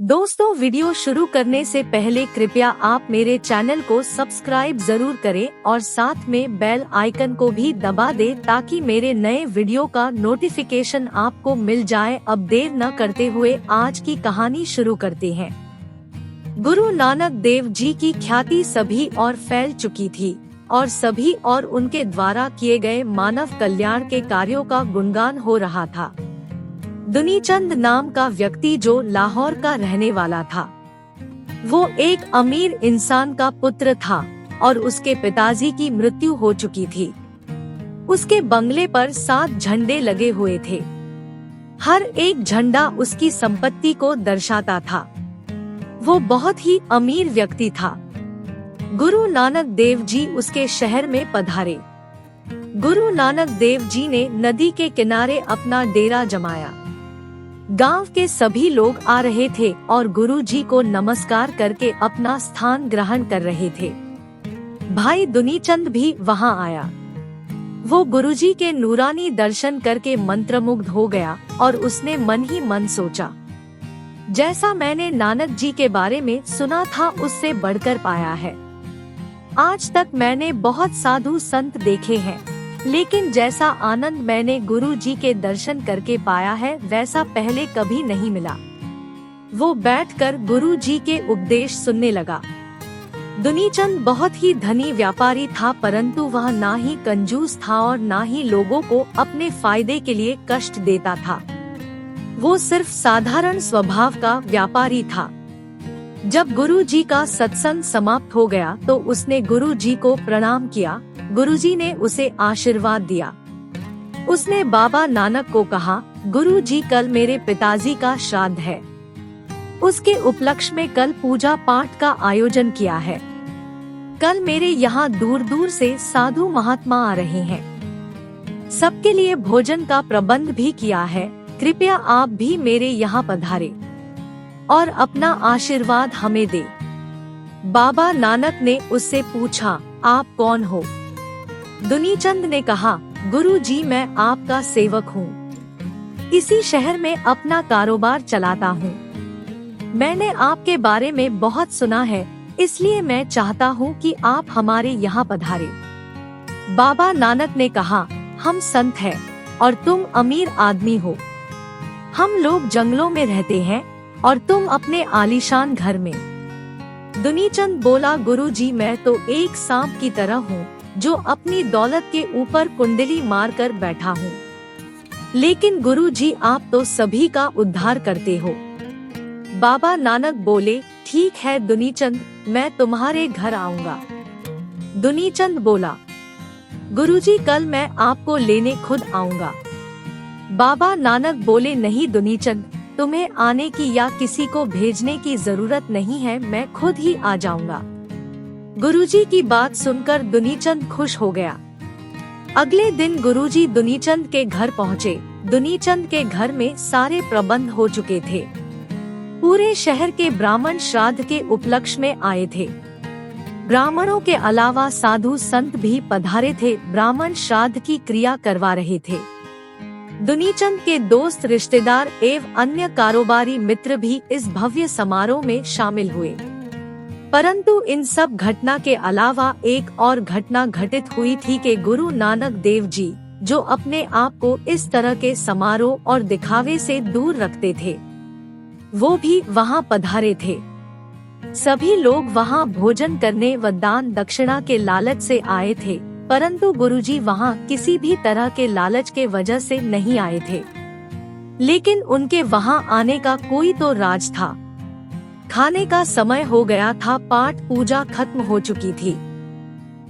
दोस्तों, वीडियो शुरू करने से पहले कृपया आप मेरे चैनल को सब्सक्राइब जरूर करें और साथ में बेल आइकन को भी दबा दें ताकि मेरे नए वीडियो का नोटिफिकेशन आपको मिल जाए। अब देर न करते हुए आज की कहानी शुरू करते हैं। गुरु नानक देव जी की ख्याति सभी और फैल चुकी थी और सभी और उनके द्वारा किए गए मानव कल्याण के कार्यों का गुणगान हो रहा था। दुनीचंद नाम का व्यक्ति जो लाहौर का रहने वाला था, वो एक अमीर इंसान का पुत्र था और उसके पिताजी की मृत्यु हो चुकी थी। उसके बंगले पर 7 झंडे लगे हुए थे। हर एक झंडा उसकी संपत्ति को दर्शाता था। वो बहुत ही अमीर व्यक्ति था। गुरु नानक देव जी उसके शहर में पधारे। गुरु नानक देव जी ने नदी के किनारे अपना डेरा जमाया। गांव के सभी लोग आ रहे थे और गुरु जी को नमस्कार करके अपना स्थान ग्रहण कर रहे थे। भाई दुनीचंद भी वहां आया। वो गुरुजी के नूरानी दर्शन करके मंत्रमुग्ध हो गया और उसने मन ही मन सोचा, जैसा मैंने नानक जी के बारे में सुना था उससे बढ़कर पाया है। आज तक मैंने बहुत साधु संत देखे हैं, लेकिन जैसा आनंद मैंने गुरु जी के दर्शन करके पाया है वैसा पहले कभी नहीं मिला। वो बैठकर गुरु जी के उपदेश सुनने लगा। दुनीचंद बहुत ही धनी व्यापारी था, परंतु वह ना ही कंजूस था और ना ही लोगों को अपने फायदे के लिए कष्ट देता था। वो सिर्फ साधारण स्वभाव का व्यापारी था। जब गुरु जी का सत्संग समाप्त हो गया तो उसने गुरु जी को प्रणाम किया। गुरुजी ने उसे आशीर्वाद दिया। उसने बाबा नानक को कहा, गुरुजी कल मेरे पिताजी का श्राद्ध है। उसके उपलक्ष्य में कल पूजा पाठ का आयोजन किया है। कल मेरे यहाँ दूर दूर से साधु महात्मा आ रहे हैं। सबके लिए भोजन का प्रबंध भी किया है। कृपया आप भी मेरे यहाँ पधारे और अपना आशीर्वाद हमें दे। बाबा नानक ने उससे पूछा, आप कौन हो? दुनीचंद ने कहा, गुरु जी मैं आपका सेवक हूँ। इसी शहर में अपना कारोबार चलाता हूँ। मैंने आपके बारे में बहुत सुना है, इसलिए मैं चाहता हूँ कि आप हमारे यहाँ पधारे। बाबा नानक ने कहा, हम संत हैं और तुम अमीर आदमी हो। हम लोग जंगलों में रहते हैं और तुम अपने आलीशान घर में। दुनीचंद बोला, गुरु जी मैं तो एक सांप की तरह हूँ जो अपनी दौलत के ऊपर कुंडली मार कर बैठा हूँ। लेकिन गुरु जी आप तो सभी का उद्धार करते हो। बाबा नानक बोले, ठीक है दुनीचंद, मैं तुम्हारे घर आऊंगा। दुनीचंद बोला, गुरुजी कल मैं आपको लेने खुद आऊंगा। बाबा नानक बोले, नहीं दुनीचंद, तुम्हें आने की या किसी को भेजने की जरूरत नहीं है, मैं खुद ही आ जाऊंगा। गुरुजी की बात सुनकर दुनीचंद खुश हो गया। अगले दिन गुरुजी दुनीचंद के घर पहुँचे। दुनीचंद के घर में सारे प्रबंध हो चुके थे। पूरे शहर के ब्राह्मण श्राद्ध के उपलक्ष्य में आए थे। ब्राह्मणों के अलावा साधु संत भी पधारे थे। ब्राह्मण श्राद्ध की क्रिया करवा रहे थे। दुनीचंद के दोस्त, रिश्तेदार एवं अन्य कारोबारी मित्र भी इस भव्य समारोह में शामिल हुए। परंतु इन सब घटना के अलावा एक और घटना घटित हुई थी कि गुरु नानक देव जी, जो अपने आप को इस तरह के समारोह और दिखावे से दूर रखते थे, वो भी वहां पधारे थे। सभी लोग वहां भोजन करने व दान दक्षिणा के लालच से आए थे, परंतु गुरुजी वहां किसी भी तरह के लालच के वजह से नहीं आए थे। लेकिन उनके वहां आने का कोई तो राज था। खाने का समय हो गया था। पाठ पूजा खत्म हो चुकी थी।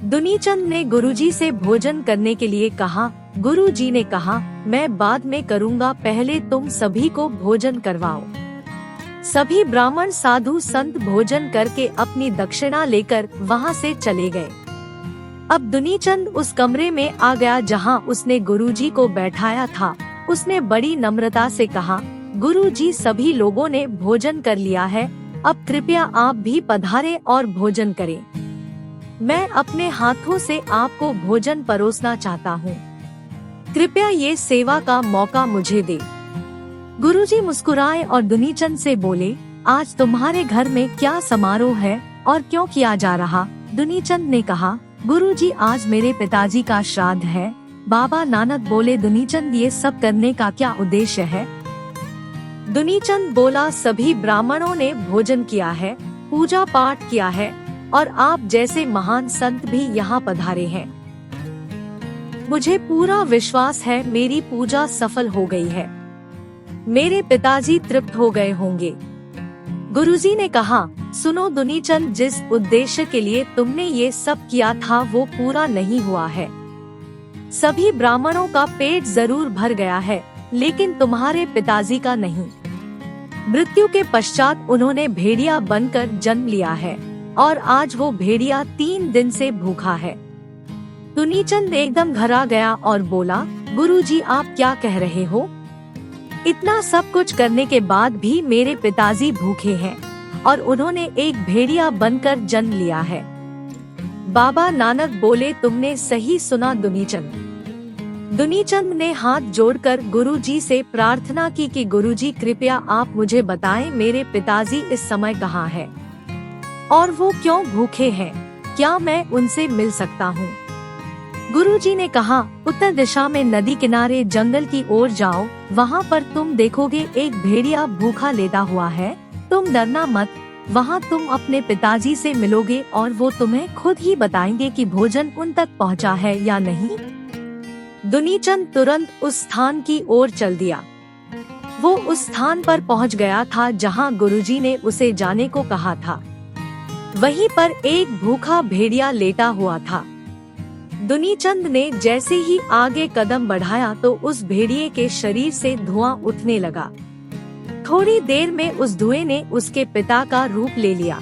दुनीचंद ने गुरुजी से भोजन करने के लिए कहा। गुरुजी ने कहा, मैं बाद में करूँगा, पहले तुम सभी को भोजन करवाओ। सभी ब्राह्मण साधु संत भोजन करके अपनी दक्षिणा लेकर वहां से चले गए। अब दुनीचंद उस कमरे में आ गया जहां उसने गुरुजी को बैठाया था। उसने बड़ी नम्रता से कहा, गुरुजी सभी लोगों ने भोजन कर लिया है, अब कृपया आप भी पधारें और भोजन करें। मैं अपने हाथों से आपको भोजन परोसना चाहता हूँ। कृपया ये सेवा का मौका मुझे दे। गुरुजी मुस्कुराए और दुनीचंद से बोले, आज तुम्हारे घर में क्या समारोह है और क्यों किया जा रहा? दुनीचंद ने कहा, गुरुजी आज मेरे पिताजी का श्राद्ध है। बाबा नानक बोले, दुनीचंद ये सब करने का क्या उद्देश्य है? दुनीचंद बोला, सभी ब्राह्मणों ने भोजन किया है, पूजा पाठ किया है और आप जैसे महान संत भी यहाँ पधारे हैं। मुझे पूरा विश्वास है मेरी पूजा सफल हो गई है। मेरे पिताजी तृप्त हो गए होंगे। गुरुजी ने कहा, सुनो दुनीचंद, जिस उद्देश्य के लिए तुमने ये सब किया था वो पूरा नहीं हुआ है। सभी ब्राह्मणों का पेट जरूर भर गया है, लेकिन तुम्हारे पिताजी का नहीं। मृत्यु के पश्चात उन्होंने भेड़िया बनकर जन्म लिया है और आज वो भेड़िया 3 दिन से भूखा है। दुनीचंद एकदम घबरा गया और बोला, गुरुजी आप क्या कह रहे हो? इतना सब कुछ करने के बाद भी मेरे पिताजी भूखे हैं और उन्होंने एक भेड़िया बनकर जन्म लिया है। बाबा नानक बोले, तुमने सही सुना दुनीचंद। दुनीचंद ने हाथ जोड़कर गुरुजी से प्रार्थना की कि गुरुजी कृपया आप मुझे बताएं मेरे पिताजी इस समय कहाँ हैं और वो क्यों भूखे हैं, क्या मैं उनसे मिल सकता हूँ? गुरुजी ने कहा, उत्तर दिशा में नदी किनारे जंगल की ओर जाओ, वहाँ पर तुम देखोगे एक भेड़िया भूखा लेटा हुआ है। तुम डरना मत, वहाँ तुम अपने पिताजी से मिलोगे और वो तुम्हें खुद ही बताएंगे कि भोजन उन तक पहुँचा है या नहीं। दुनीचंद तुरंत उस स्थान की ओर चल दिया। वो उस स्थान पर पहुँच गया था जहाँ गुरुजी ने उसे जाने को कहा था। वहीं पर एक भूखा भेड़िया लेटा हुआ था। दुनीचंद ने जैसे ही आगे कदम बढ़ाया तो उस भेड़िए के शरीर से धुआं उठने लगा। थोड़ी देर में उस धुएं ने उसके पिता का रूप ले लिया।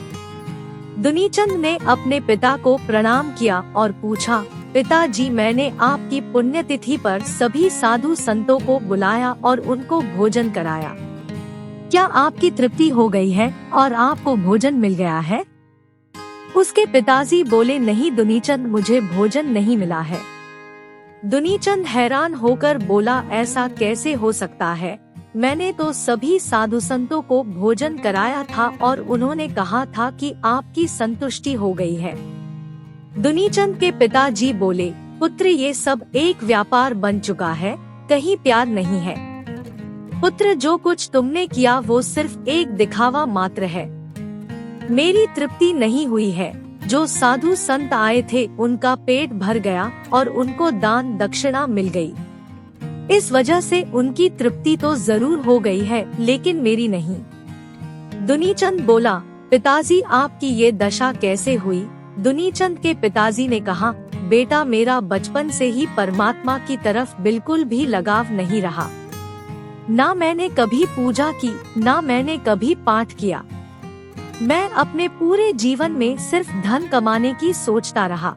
दुनीचंद ने अपने पिता को प्रणाम किया और पूछा, पिताजी मैंने आपकी पुण्यतिथि पर सभी साधु संतों को बुलाया और उनको भोजन कराया। क्या आपकी तृप्ति हो गई है और आपको भोजन मिल गया है? उसके पिताजी बोले, नहीं दुनीचंद, मुझे भोजन नहीं मिला है। दुनीचंद हैरान होकर बोला, ऐसा कैसे हो सकता है? मैंने तो सभी साधु संतों को भोजन कराया था और उन्होंने कहा था कि आपकी संतुष्टि हो गई है। दुनीचंद के पिताजी बोले, पुत्र ये सब एक व्यापार बन चुका है, कहीं प्यार नहीं है। पुत्र जो कुछ तुमने किया वो सिर्फ एक दिखावा मात्र है। मेरी तृप्ति नहीं हुई है। जो साधु संत आए थे उनका पेट भर गया और उनको दान दक्षिणा मिल गई। इस वजह से उनकी तृप्ति तो जरूर हो गई है, लेकिन मेरी नहीं। दुनीचंद बोला, पिताजी आपकी ये दशा कैसे हुई? दुनीचंद के पिताजी ने कहा, बेटा मेरा बचपन से ही परमात्मा की तरफ बिल्कुल भी लगाव नहीं रहा। ना मैंने कभी पूजा की, ना मैंने कभी पाठ किया। मैं अपने पूरे जीवन में सिर्फ धन कमाने की सोचता रहा।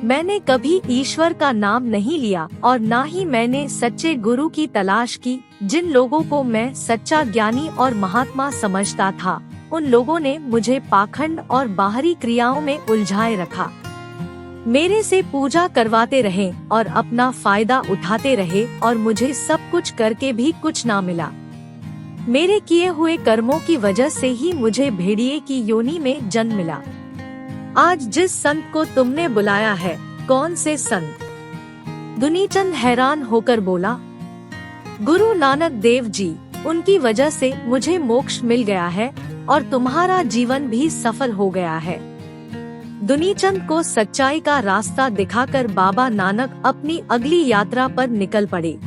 मैंने कभी ईश्वर का नाम नहीं लिया और ना ही मैंने सच्चे गुरु की तलाश की। जिन लोगों को मैं सच्चा ज्ञानी और महात्मा समझता था, उन लोगों ने मुझे पाखंड और बाहरी क्रियाओं में उलझाए रखा। मेरे से पूजा करवाते रहे और अपना फायदा उठाते रहे और मुझे सब कुछ करके भी कुछ ना मिला। मेरे किए हुए कर्मों की वजह से ही मुझे भेड़िए की योनि में जन्म मिला। आज जिस संत को तुमने बुलाया है, कौन से संत? दुनीचंद हैरान होकर बोला, गुरु नानक देव जी, उनकी वजह से मुझे मोक्ष मिल गया है और तुम्हारा जीवन भी सफल हो गया है। दुनीचंद को सच्चाई का रास्ता दिखाकर बाबा नानक अपनी अगली यात्रा पर निकल पड़े।